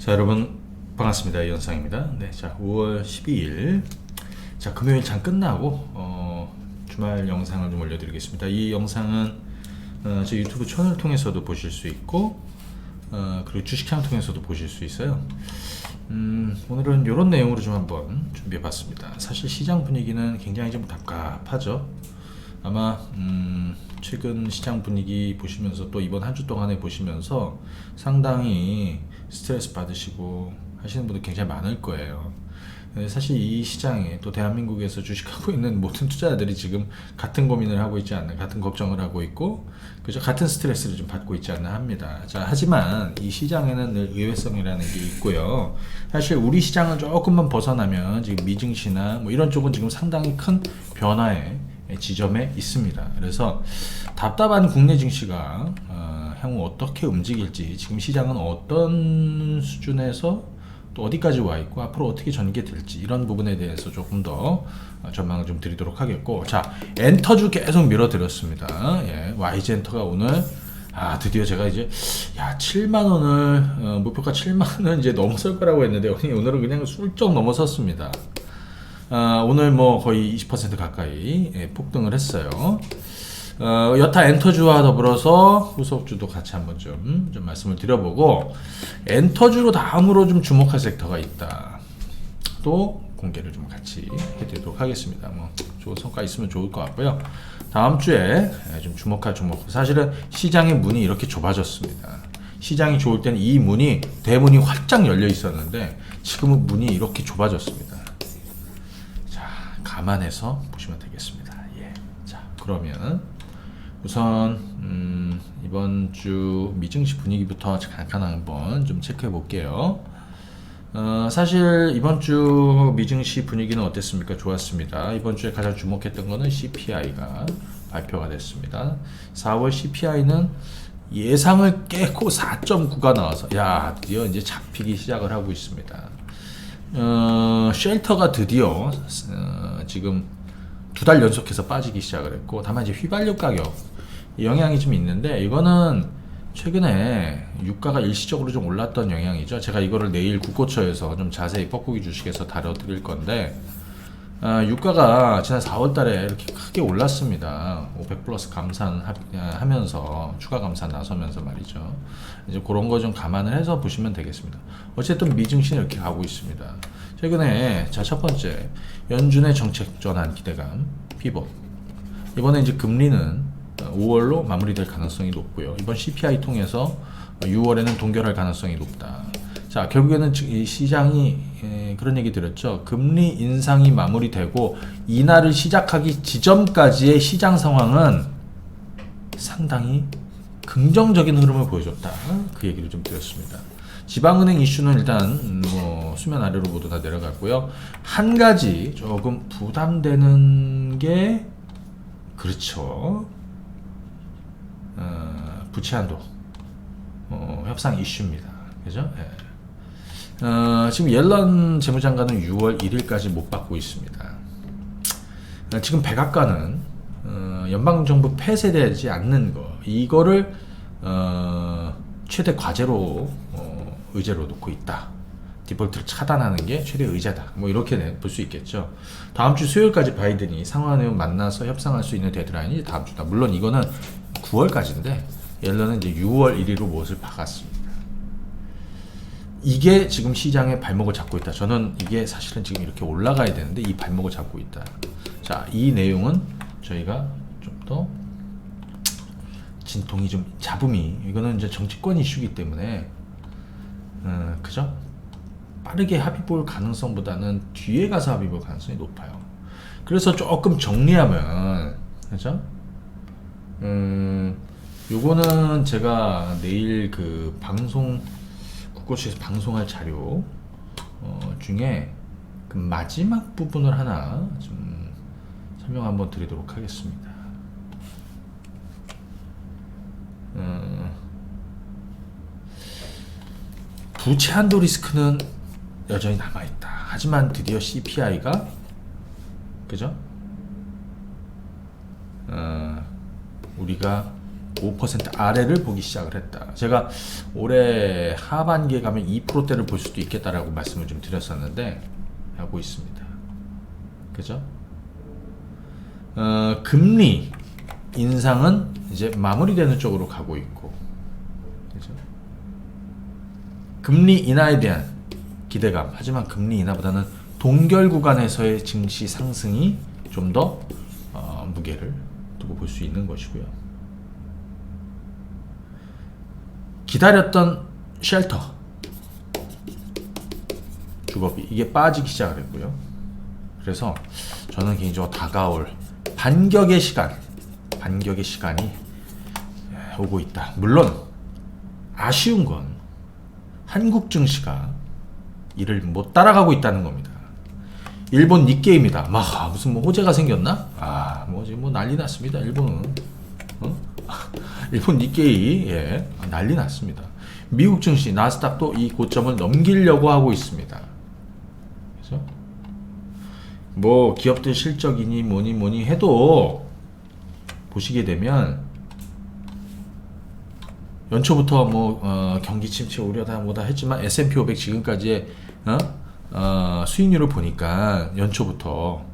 자, 여러분 반갑습니다. 이현상입니다. 네, 자, 5월 12일 자, 금요일 장 끝나고 주말 영상을 좀 올려드리겠습니다. 이 영상은 제 유튜브 채널 통해서도 보실 수 있고 그리고 주식창 통해서도 보실 수 있어요. 오늘은 이런 내용으로 좀 한번 준비해봤습니다. 사실 시장 분위기는 굉장히 좀 답답하죠. 아마 최근 시장 분위기 보시면서 또 이번 한 주 동안에 보시면서 상당히 스트레스 받으시고 하시는 분들 굉장히 많을 거예요. 사실 이 시장에 또 대한민국에서 주식하고 있는 모든 투자자들이 지금 같은 고민을 하고 있지 않나, 같은 걱정을 하고 있고, 그죠? 같은 스트레스를 좀 받고 있지 않나 합니다. 자, 하지만 이 시장에는 늘 의외성이라는 게 있고요. 사실 우리 시장을 조금만 벗어나면 지금 미증시나 뭐 이런 쪽은 지금 상당히 큰 변화의 지점에 있습니다. 그래서 답답한 국내 증시가 향후 어떻게 움직일지, 지금 시장은 어떤 수준에서 또 어디까지 와 있고 앞으로 어떻게 전개될지 이런 부분에 대해서 조금 더 전망을 좀 드리도록 하겠고, 자, 엔터주 계속 밀어드렸습니다. 예, YG 엔터가 오늘 드디어 제가 이제 7만 원을 목표가 7만 원은 이제 넘어설 거라고 했는데 오늘은 그냥 훌쩍 넘어섰습니다. 오늘 뭐 거의 20% 가까이 폭등을 했어요. 여타 엔터주와 더불어서 후속주도 같이 한번 좀 말씀을 드려보고, 엔터주로 다음으로 좀 주목할 섹터가 있다. 또 공개를 좀 같이 해드리도록 하겠습니다. 뭐 좋은 성과 있으면 좋을 것 같고요. 다음 주에 좀 주목할 종목. 사실은 시장의 문이 이렇게 좁아졌습니다. 시장이 좋을 때는 이 문이 대문이 활짝 열려 있었는데 지금은 문이 이렇게 좁아졌습니다. 자, 감안해서 보시면 되겠습니다. 예. 자, 그러면 우선 이번 주 미증시 분위기부터 잠깐 한번 좀 체크해 볼게요. 사실 이번 주 미증시 분위기는 어땠습니까? 좋았습니다. 이번 주에 가장 주목했던 거는 CPI가 발표가 됐습니다. 4월 CPI는 예상을 깨고 4.9가 나와서 드디어 이제 잡히기 시작을 하고 있습니다. 쉘터가 드디어 지금 2달 연속해서 빠지기 시작을 했고, 다만 이제 휘발유 가격 영향이 좀 있는데, 이거는 최근에 유가가 일시적으로 좀 올랐던 영향이죠. 제가 이거를 내일 국고처에서 좀 자세히 뻐꾸기 주식에서 다뤄드릴 건데, 유가가 지난 4월 달에 이렇게 크게 올랐습니다. 500 플러스 감산하면서 추가 감산 나서면서 말이죠. 이제 그런 거 좀 감안을 해서 보시면 되겠습니다. 어쨌든 미증시는 이렇게 가고 있습니다. 최근에 첫 번째 연준의 정책 전환 기대감 피벗. 이번에 이제 금리는 5월로 마무리될 가능성이 높고요. 이번 CPI 통해서 6월에는 동결할 가능성이 높다. 자, 결국에는 이 시장이 그런 얘기 드렸죠. 금리 인상이 마무리되고 인하를 시작하기 지점까지의 시장 상황은 상당히 긍정적인 흐름을 보여줬다. 그 얘기를 좀 드렸습니다. 지방은행 이슈는 일단 뭐 수면 아래로 모두 다 내려갔고요. 한 가지 조금 부담되는 게 그렇죠. 부채 한도 협상 이슈입니다. 그죠? 예. 지금 옐런 재무장관은 6월 1일까지 못 받고 있습니다. 지금 백악관은 연방정부 폐쇄되지 않는 거, 이거를 최대 과제로 의제로 놓고 있다. 디폴트를 차단하는 게 최대 의제다. 뭐 이렇게 볼 수 있겠죠. 다음 주 수요일까지 바이든이 상하내용 만나서 협상할 수 있는 데드라인이 다음 주다. 물론 이거는 9월까지인데 옐런은 이제 6월 1일로 못을 박았습니다. 이게 지금 시장의 발목을 잡고 있다. 저는 이게 사실은 지금 이렇게 올라가야 되는데 이 발목을 잡고 있다. 자, 이 내용은 저희가 좀 더 진통이 좀 잡음이, 이거는 이제 정치권 이슈이기 때문에 그죠? 빠르게 합의 볼 가능성보다는 뒤에 가서 합의 볼 가능성이 높아요. 그래서 조금 정리하면, 그죠? 요거는 제가 내일 그 방송 국고시에서 방송할 자료 중에 그 마지막 부분을 하나 좀 설명 한번 드리도록 하겠습니다. 부채 한도 리스크는 여전히 남아있다. 하지만 드디어 CPI가 그죠? 우리가 5% 아래를 보기 시작을 했다. 제가 올해 하반기에 가면 2%대를 볼 수도 있겠다라고 말씀을 좀 드렸었는데 하고 있습니다. 그죠? 금리 인상은 이제 마무리되는 쪽으로 가고 있고, 그죠? 금리 인하에 대한 기대감. 하지만 금리 인하보다는 동결 구간에서의 증시 상승이 좀 더 무게를 두고 볼 수 있는 것이고요. 기다렸던 쉘터 주거비 이게 빠지기 시작을 했고요. 그래서 저는 개인적으로 다가올 반격의 시간이 오고 있다. 물론 아쉬운 건 한국 증시가 이를 못 따라가고 있다는 겁니다. 일본 닉케이입니다. 무슨 뭐 호재가 생겼나? 지금 뭐 난리 났습니다. 일본은. 일본 닉케이 난리 났습니다. 미국 증시 나스닥도 이 고점을 넘기려고 하고 있습니다. 그래서 뭐 기업들 실적이니 뭐니 해도 보시게 되면 연초부터 뭐 경기 침체 우려다 뭐다 했지만 S&P 500 지금까지의 수익률을 보니까 연초부터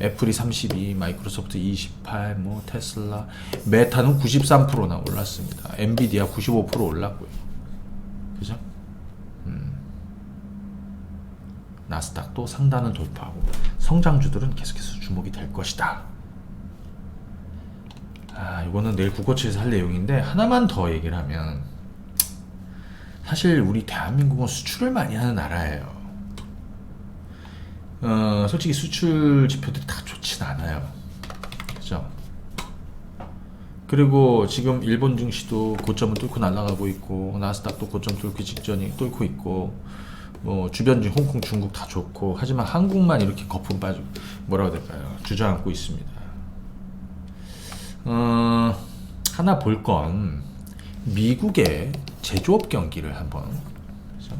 애플이 32, 마이크로소프트 28, 뭐 테슬라, 메타는 93%나 올랐습니다. 엔비디아 95% 올랐고요. 그죠? 나스닥도 상단은 돌파하고 성장주들은 계속해서 주목이 될 것이다. 이거는 내일 국고치에서 할 내용인데 하나만 더 얘기를 하면 사실 우리 대한민국은 수출을 많이 하는 나라예요. 솔직히 수출 지표들이 다 좋진 않아요. 그죠? 그리고 지금 일본 증시도 고점을 뚫고 날아가고 있고 나스닥도 고점 뚫기 직전이 뚫고 있고 뭐 주변 홍콩, 중국 다 좋고 하지만 한국만 이렇게 거품 빠지고 뭐라고 해야 될까요? 주저앉고 있습니다. 하나 볼 건 미국의 제조업 경기를 한번 그렇죠?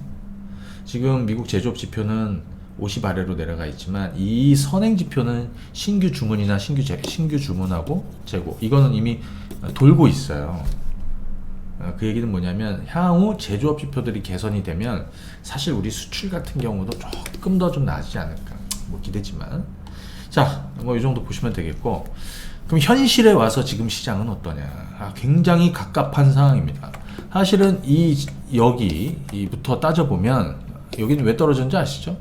지금 미국 제조업 지표는 50 아래로 내려가 있지만 이 선행 지표는 신규 주문이나 신규 주문하고 재고 이거는 이미 돌고 있어요. 그 얘기는 뭐냐면 향후 제조업 지표들이 개선이 되면 사실 우리 수출 같은 경우도 조금 더 좀 나아지지 않을까 뭐 기대지만 자 뭐 이 정도 보시면 되겠고 그럼 현실에 와서 지금 시장은 어떠냐 굉장히 갑갑한 상황입니다. 사실은 여기부터 따져보면 여기는 왜 떨어졌는지 아시죠?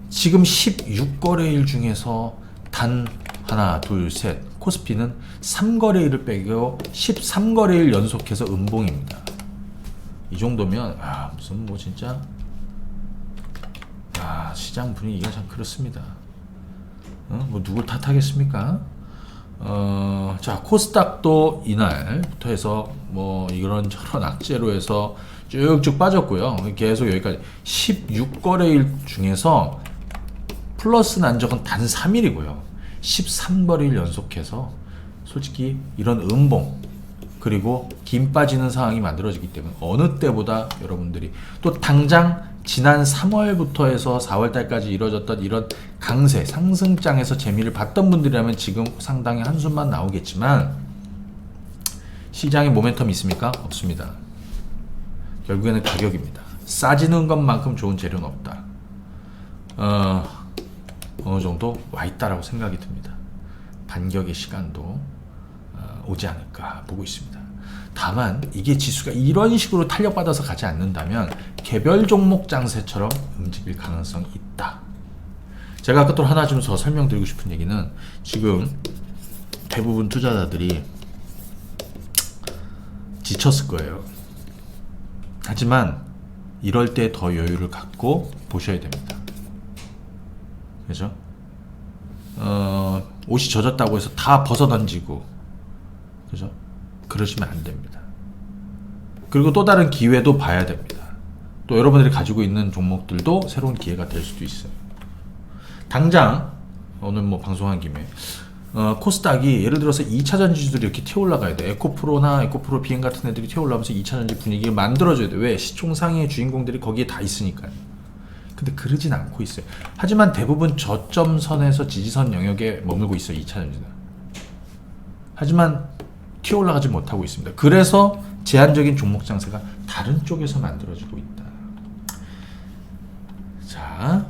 지금 16거래일 중에서 단 하나 둘 셋 코스피는 3거래일을 빼고 13거래일 연속해서 음봉입니다. 이 정도면 무슨 뭐 진짜 시장 분위기가 참 그렇습니다. 뭐 누굴 탓하겠습니까? 자 코스닥도 이날부터 해서 뭐 이런저런 악재로 해서 쭉쭉 빠졌고요. 계속 여기까지 16거래일 중에서 플러스 난 적은 단 3일이고요. 13거래일 연속해서 솔직히 이런 음봉 그리고 김 빠지는 상황이 만들어지기 때문에 어느 때보다 여러분들이 또 당장 지난 3월부터 해서 4월달까지 이루어졌던 이런 강세 상승장에서 재미를 봤던 분들이라면 지금 상당히 한숨만 나오겠지만 시장에 모멘텀이 있습니까? 없습니다. 결국에는 가격입니다. 싸지는 것만큼 좋은 재료는 없다. 어느 정도 와 있다라고 생각이 듭니다. 반격의 시간도 오지 않을까 보고 있습니다. 다만 이게 지수가 이런 식으로 탄력받아서 가지 않는다면 개별 종목 장세처럼 움직일 가능성이 있다. 제가 아까 또 하나 좀 더 설명드리고 싶은 얘기는 지금 대부분 투자자들이 지쳤을 거예요. 하지만 이럴 때 더 여유를 갖고 보셔야 됩니다. 그죠? 옷이 젖었다고 해서 다 벗어던지고 그죠? 그러시면 안 됩니다. 그리고 또 다른 기회도 봐야 됩니다. 또 여러분들이 가지고 있는 종목들도 새로운 기회가 될 수도 있어요. 당장 오늘 뭐 방송한 김에 코스닥이 예를 들어서 2차전 지수들이 이렇게 튀어 올라가야 돼. 에코프로나 에코프로 비행 같은 애들이 튀어 올라오면서 2차전지 분위기를 만들어줘야 돼. 왜? 시총상의 주인공들이 거기에 다 있으니까요. 근데 그러진 않고 있어요. 하지만 대부분 저점선에서 지지선 영역에 머물고 있어요. 2차전지는. 하지만 튀어 올라가지 못하고 있습니다. 그래서 제한적인 종목 장세가 다른 쪽에서 만들어지고 있다. 자,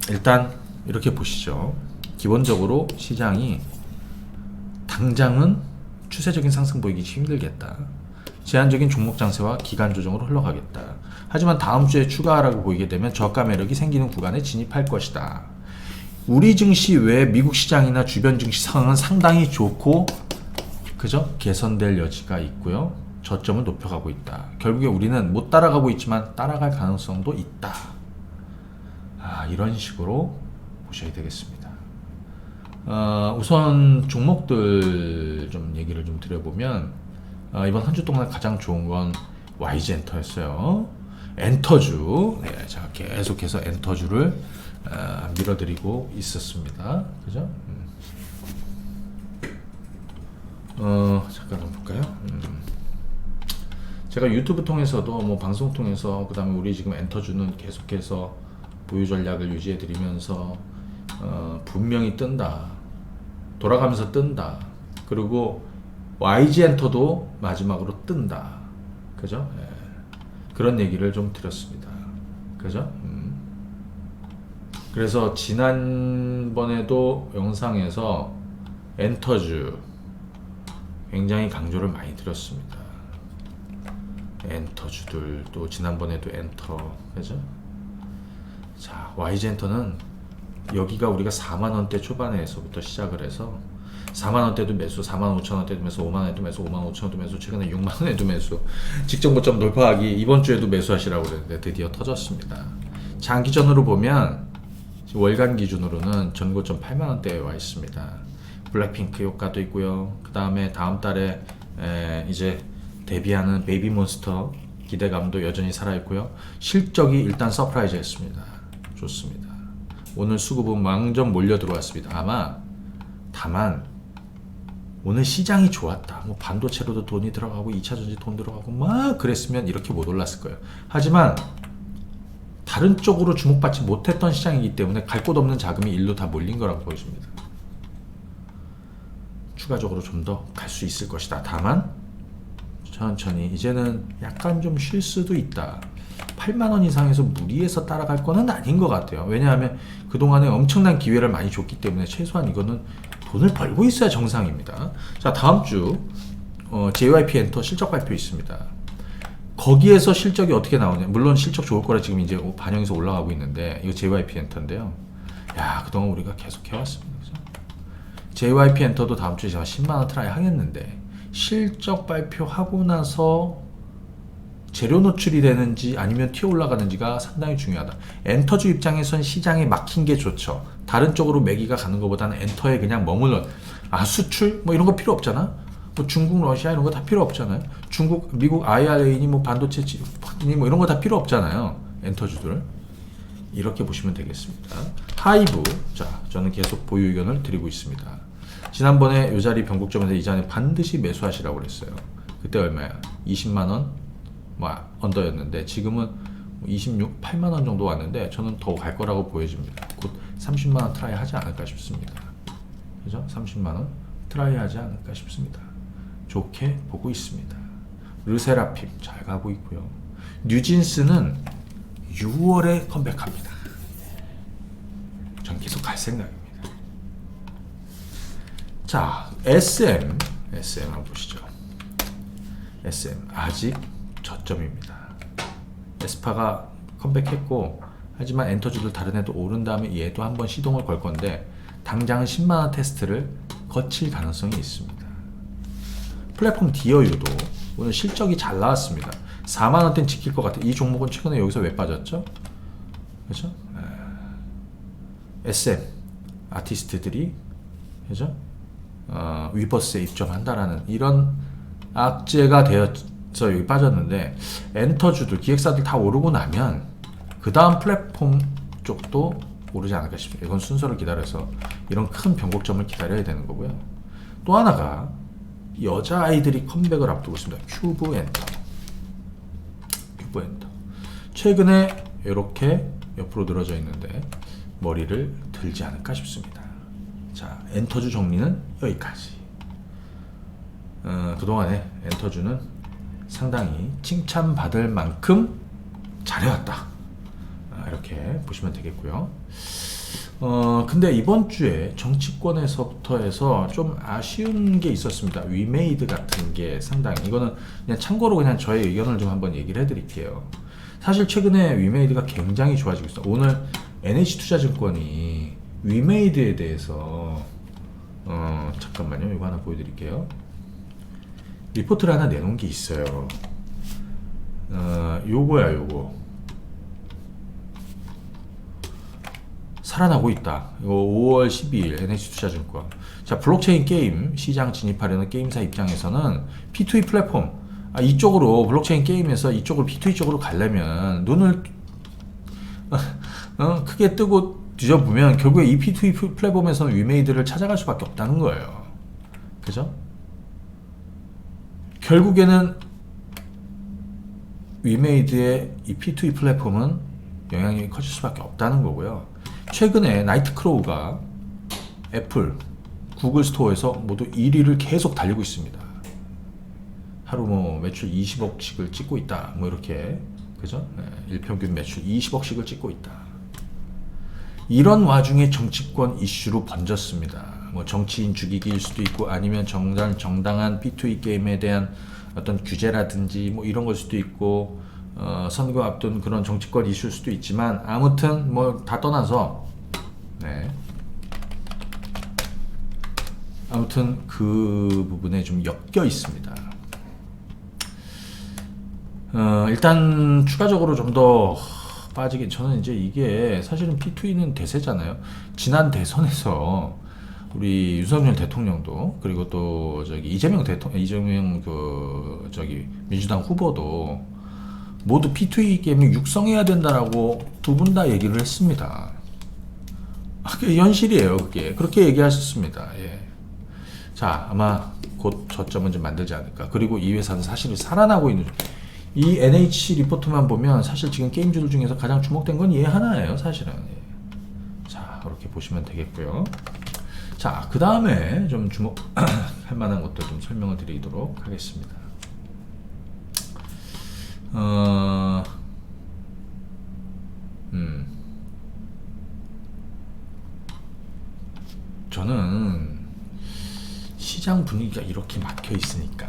일단 이렇게 보시죠. 기본적으로 시장이 당장은 추세적인 상승 보이기 힘들겠다. 제한적인 종목 장세와 기간 조정으로 흘러가겠다. 하지만 다음 주에 추가 하락을 보이게 되면 저가 매력이 생기는 구간에 진입할 것이다. 우리 증시 외 미국 시장이나 주변 증시 상황은 상당히 좋고, 그죠? 개선될 여지가 있고요. 저점을 높여가고 있다. 결국에 우리는 못 따라가고 있지만 따라갈 가능성도 있다. 이런 식으로 보셔야 되겠습니다. 우선 종목들 좀 얘기를 좀 드려보면, 이번 한 주 동안 가장 좋은 건 YG 엔터였어요. 엔터주, 네, 제가 계속해서 엔터주를 밀어드리고 있었습니다. 그죠? 잠깐 한번 볼까요? 제가 유튜브 통해서도 뭐 방송 통해서 그 다음에 우리 지금 엔터주는 계속해서 보유 전략을 유지해 드리면서 분명히 뜬다, 돌아가면서 뜬다, 그리고 YG 엔터도 마지막으로 뜬다, 그죠? 예. 그런 얘기를 좀 드렸습니다. 그죠? 그래서 지난번에도 영상에서 엔터주 굉장히 강조를 많이 드렸습니다. 엔터주들, 또 지난번에도 엔터, 그죠? 자, YG 엔터는 여기가 우리가 4만원대 초반에서부터 시작을 해서 4만원대도 매수, 45,000원대도 매수, 5만원대도 매수, 55,000원도 매수, 최근에 6만원에도 매수, 직전 고점 돌파하기 이번 주에도 매수하시라고 그랬는데 드디어 터졌습니다. 장기전으로 보면 월간 기준으로는 전고점 8만원대에 와 있습니다. 블랙핑크 효과도 있고요. 그 다음에 다음 달에 이제 데뷔하는 베이비몬스터 기대감도 여전히 살아있고요. 실적이 일단 서프라이즈 했습니다. 좋습니다. 오늘 수급은 완전 몰려 들어왔습니다. 다만 오늘 시장이 좋았다, 뭐 반도체로도 돈이 들어가고 2차전지 돈 들어가고 막 그랬으면 이렇게 못 올랐을 거예요. 하지만 다른 쪽으로 주목받지 못했던 시장이기 때문에 갈 곳 없는 자금이 일로 다 몰린 거라고 보여집니다. 추가적으로 좀 더 갈 수 있을 것이다. 다만 천천히 이제는 약간 좀 쉴 수도 있다. 8만원 이상에서 무리해서 따라갈 거는 아닌 것 같아요. 왜냐하면 그동안에 엄청난 기회를 많이 줬기 때문에 최소한 이거는 돈을 벌고 있어야 정상입니다. 자, 다음 주 JYP 엔터 실적 발표 있습니다. 거기에서 실적이 어떻게 나오냐, 물론 실적 좋을 거라 지금 이제 반영해서 올라가고 있는데, 이거 JYP 엔터인데요. 야, 그동안 우리가 계속 해왔습니다. 그죠? JYP 엔터도 다음 주에 제가 10만원 트라이 하겠는데, 실적 발표하고 나서 재료 노출이 되는지 아니면 튀어 올라가는지가 상당히 중요하다. 엔터주 입장에선 시장에 막힌 게 좋죠. 다른 쪽으로 매기가 가는 것보다는 엔터에 그냥 머물러, 수출 뭐 이런 거 필요 없잖아. 뭐 중국, 러시아 이런 거 다 필요 없잖아요. 중국, 미국 IRA니 뭐 반도체 니 뭐 이런 거 다 필요 없잖아요. 엔터주들 이렇게 보시면 되겠습니다. 하이브, 자, 저는 계속 보유 의견을 드리고 있습니다. 지난번에 이 자리 변곡점에서 이 자리에 반드시 매수하시라고 그랬어요. 그때 얼마야? 20만원 뭐 언더였는데 지금은 8만원 정도 왔는데 저는 더 갈 거라고 보여집니다. 곧 30만원 트라이 하지 않을까 싶습니다. 그죠? 30만원 트라이 하지 않을까 싶습니다. 좋게 보고 있습니다. 르세라핌 잘 가고 있고요. 뉴진스는 6월에 컴백합니다. 전 계속 갈 생각입니다. 자, SM 한번 보시죠. SM 아직 저점입니다. 에스파가 컴백했고, 하지만 엔터주들 다른 애도 오른 다음에 얘도 한번 시동을 걸 건데 당장은 10만원 테스트를 거칠 가능성이 있습니다. 플랫폼 디어유도 오늘 실적이 잘 나왔습니다. 4만원대는 지킬 것 같아요. 이 종목은 최근에 여기서 왜 빠졌죠? 그죠? SM 아티스트들이, 그죠? 위버스에 입점한다라는 이런 악재가 되어서 여기 빠졌는데, 엔터주들, 기획사들 다 오르고 나면 그 다음 플랫폼 쪽도 오르지 않을까 싶습니다. 이건 순서를 기다려서 이런 큰 변곡점을 기다려야 되는 거고요. 또 하나가 여자아이들이 컴백을 앞두고 있습니다. 큐브 엔터. 최근에 이렇게 옆으로 늘어져 있는데 머리를 들지 않을까 싶습니다. 자, 엔터주 정리는 여기까지. 그동안에 엔터주는 상당히 칭찬받을 만큼 잘해왔다. 이렇게 보시면 되겠고요. 근데 이번 주에 정치권에서부터 해서 좀 아쉬운 게 있었습니다. 위메이드 같은 게 상당히, 이거는 그냥 참고로 그냥 저의 의견을 좀 한번 얘기를 해드릴게요. 사실 최근에 위메이드가 굉장히 좋아지고 있어. 오늘 NH투자증권이 위메이드에 대해서 잠깐만요, 이거 하나 보여드릴게요. 리포트를 하나 내놓은 게 있어요. 요거야, 요거. 살아나고 있다. 이거 5월 12일 NH투자증권. 자, 블록체인 게임 시장 진입하려는 게임사 입장에서는 P2E 플랫폼, 이쪽으로 블록체인 게임에서 이쪽으로 P2E 쪽으로 가려면 눈을 크게 뜨고 뒤져보면 결국에 이 P2E 플랫폼에서는 위메이드를 찾아갈 수밖에 없다는 거예요. 그죠? 결국에는 위메이드의 이 P2E 플랫폼은 영향력이 커질 수밖에 없다는 거고요. 최근에 나이트크로우가 애플, 구글 스토어에서 모두 1위를 계속 달리고 있습니다. 하루 뭐 매출 20억씩을 찍고 있다. 뭐 이렇게, 그죠? 일평균 매출 20억씩을 찍고 있다. 이런 와중에 정치권 이슈로 번졌습니다. 뭐 정치인 죽이기일 수도 있고, 아니면 정당한 P2E 게임에 대한 어떤 규제라든지 뭐 이런 걸 수도 있고, 선거 앞둔 그런 정치권 이슈일 수도 있지만, 아무튼 뭐 다 떠나서, 아무튼 그 부분에 좀 엮여 있습니다. 일단 추가적으로 좀 더 빠지긴, 저는 이제 이게 사실은 P2E는 대세잖아요. 지난 대선에서 우리 윤석열 대통령도, 그리고 또 이재명 민주당 후보도 모두 P2E 게임을 육성해야 된다라고 두 분 다 얘기를 했습니다. 그게 현실이에요. 그게 그렇게 얘기하셨습니다. 예. 자, 아마 곧 저점은 좀 만들지 않을까. 그리고 이 회사는 사실 살아나고 있는, 이 NH 리포트만 보면 사실 지금 게임주들 중에서 가장 주목된 건 얘 하나예요, 사실은. 예. 자, 그렇게 보시면 되겠고요. 자, 그 다음에 좀 주목할 만한 것들 좀 설명을 드리도록 하겠습니다. 저는 시장 분위기가 이렇게 막혀 있으니까,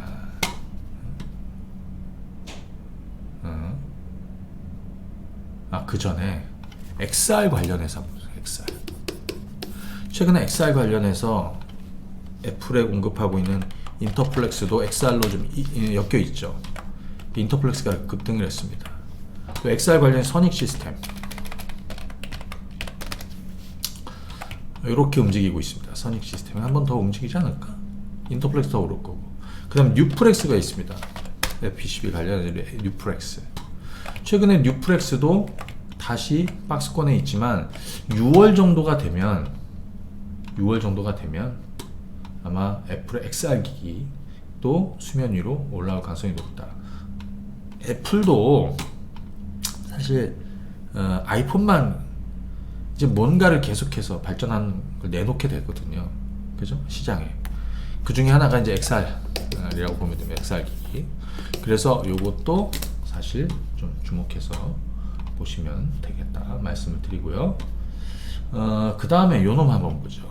그 전에 XR 관련해서, XR. 최근에 XR 관련해서 애플에 공급하고 있는 인터플렉스도 XR로 좀 엮여 있죠. 인터플렉스가 급등을 했습니다. 또 XR 관련 선익 시스템 이렇게 움직이고 있습니다. 선익 시스템이 한 번 더 움직이지 않을까? 인터플렉스 더 오를 거고. 그 다음 뉴프렉스가 있습니다. PCB 관련된 뉴프렉스. 최근에 뉴프렉스도 다시 박스권에 있지만 6월 정도가 되면 아마 애플의 XR 기기도 수면 위로 올라올 가능성이 높다. 애플도 사실 아이폰만 이제 뭔가를 계속해서 발전한 걸 내놓게 되거든요. 그죠? 시장에. 그 중에 하나가 이제 XR이라고 보면 됩니다. XR 기기. 그래서 요것도 사실 좀 주목해서 보시면 되겠다 말씀을 드리고요. 그 다음에 요놈 한번 보죠.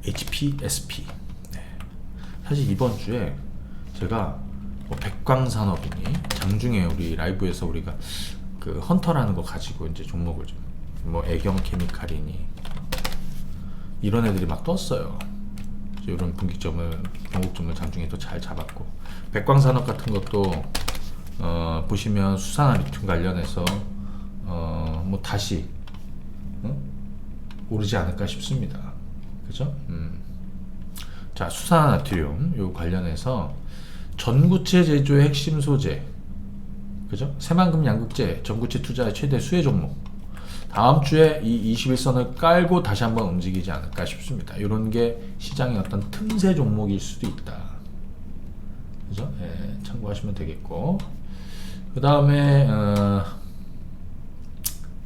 HPSP. 네. 사실 이번 주에 제가 뭐 백광산업이니 장중에 우리 라이브에서 우리가 그 헌터라는 거 가지고 이제 종목을 좀 뭐 애경 케미칼이니 이런 애들이 막 떴어요. 이런 분기점을 변곡점을 장중에 또 잘 잡았고, 백광산업 같은 것도 보시면 수산화 리튬 관련해서 뭐 다시 오르지 않을까 싶습니다. 그죠? 자, 수산화 나트륨 요 관련해서 전구체 제조의 핵심 소재, 그죠? 새만금 양극재 전구체 투자의 최대 수혜 종목. 다음 주에 이 21선을 깔고 다시 한번 움직이지 않을까 싶습니다. 이런 게 시장의 어떤 틈새 종목일 수도 있다. 그죠? 예, 참고하시면 되겠고. 그 다음에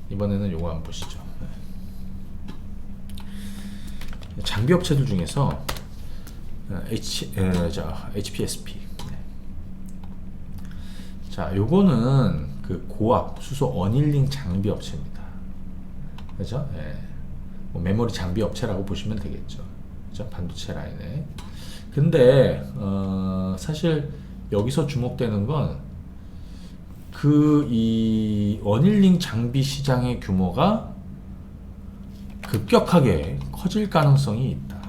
이번에는 요거 한번 보시죠. 장비 업체들 중에서 HPSP. 네. 자, 요거는 그 고압 수소 어닐링 장비 업체입니다. 그죠? 예. 뭐 메모리 장비 업체라고 보시면 되겠죠. 그죠? 반도체 라인에. 근데 사실 여기서 주목되는 건 이 어닐링 장비 시장의 규모가 급격하게 커질 가능성이 있다.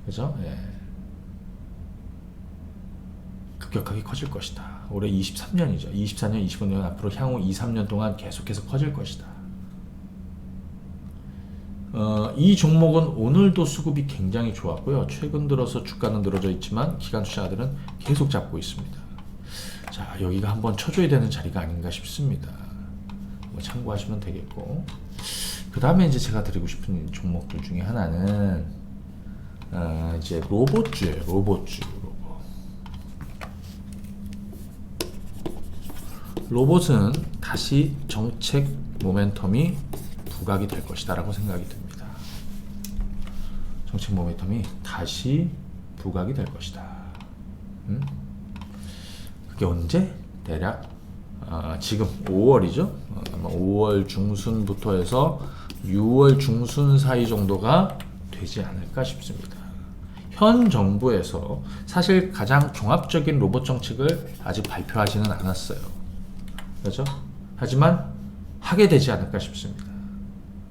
그죠? 예. 급격하게 커질 것이다. 올해 23년이죠. 24년, 25년 앞으로 향후 2, 3년 동안 계속해서 커질 것이다. 이 종목은 오늘도 수급이 굉장히 좋았고요. 최근 들어서 주가는 늘어져 있지만 기관 투자자들은 계속 잡고 있습니다. 자, 여기가 한번 쳐줘야 되는 자리가 아닌가 싶습니다. 뭐 참고하시면 되겠고, 그 다음에 이제 제가 드리고 싶은 종목들 중에 하나는 이제 로봇주예요. 로봇은 다시 정책 모멘텀이 부각이 될 것이다 라고 생각이 듭니다. 정책 모멘텀이 다시 부각이 될 것이다. 그게 언제? 대략 지금 5월이죠. 아마 5월 중순부터 해서 6월 중순 사이 정도가 되지 않을까 싶습니다. 현 정부에서 사실 가장 종합적인 로봇 정책을 아직 발표하지는 않았어요. 그렇죠? 하지만 하게 되지 않을까 싶습니다.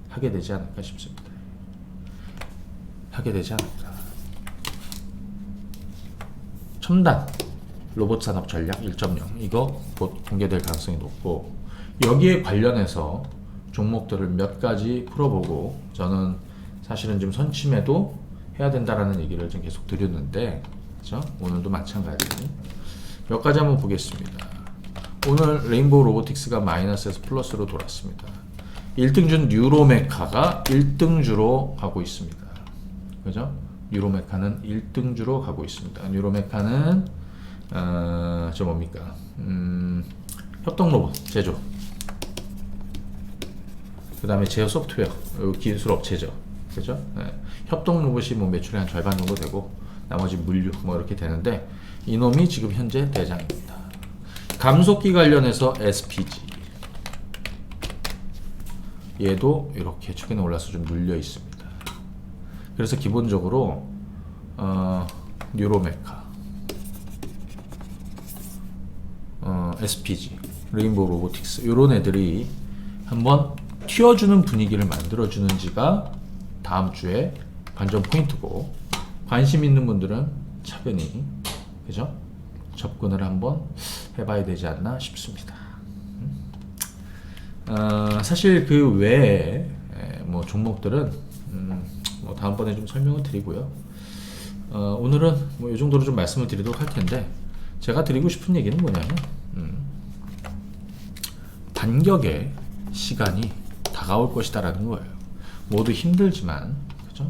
하게 되지 않을까. 첨단 로봇 산업 전략 1.0 이거 곧 공개될 가능성이 높고, 여기에 관련해서 종목들을 몇 가지 풀어보고, 저는 사실은 지금 선침해도 해야 된다라는 얘기를 좀 계속 드렸는데, 그렇죠? 오늘도 마찬가지 몇 가지 한번 보겠습니다. 오늘 레인보우 로보틱스가 마이너스에서 플러스로 돌았습니다. 1등주 뉴로메카가 1등주로 가고 있습니다. 그죠? 뉴로메카는 1등주로 가고 있습니다. 뉴로메카는 저 뭡니까? 협동 로봇 제조. 그 다음에 제어 소프트웨어 기술 업체죠. 그죠? 네. 협동 로봇이 뭐 매출의 한 절반 정도 되고, 나머지 물류 뭐 이렇게 되는데, 이놈이 지금 현재 대장입니다. 감속기 관련해서 SPG. 얘도 이렇게 최근에 올라서 좀 눌려 있습니다. 그래서 기본적으로 뉴로메카, SPG, 레인보우 로보틱스 이런 애들이 한번 튀어주는 분위기를 만들어주는지가 다음 주에 관전 포인트고, 관심 있는 분들은 차근히, 그죠? 접근을 한번 해봐야 되지 않나 싶습니다. 사실 그 외에 뭐 종목들은 뭐 다음번에 좀 설명을 드리고요. 오늘은 뭐 이 정도로 좀 말씀을 드리도록 할 텐데, 제가 드리고 싶은 얘기는 뭐냐면 반격의 시간이 다가올 것이다라는 거예요. 모두 힘들지만, 그죠?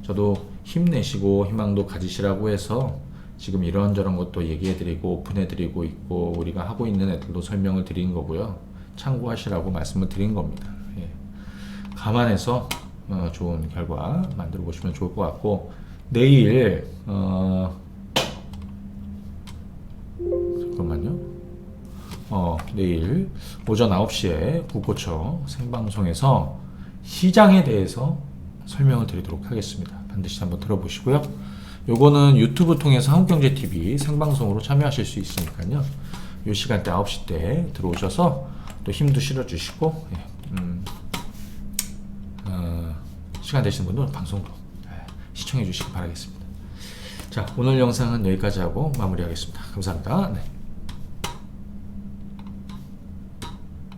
저도 힘내시고 희망도 가지시라고 해서 지금 이런저런 것도 얘기해드리고 오픈해드리고 있고, 우리가 하고 있는 애들도 설명을 드린 거고요. 참고하시라고 말씀을 드린 겁니다. 감안해서 좋은 결과 만들어 보시면 좋을 것 같고, 내일 잠깐만요. 내일 오전 9시에 북고처 생방송에서 시장에 대해서 설명을 드리도록 하겠습니다. 반드시 한번 들어보시고요. 요거는 유튜브 통해서 한국경제TV 생방송으로 참여하실 수 있으니까요. 요 시간대 9시 때 들어오셔서 또 힘도 실어주시고, 시간 되시는 분들은 방송도 시청해 주시기 바라겠습니다. 자, 오늘 영상은 여기까지 하고 마무리하겠습니다. 감사합니다. 네.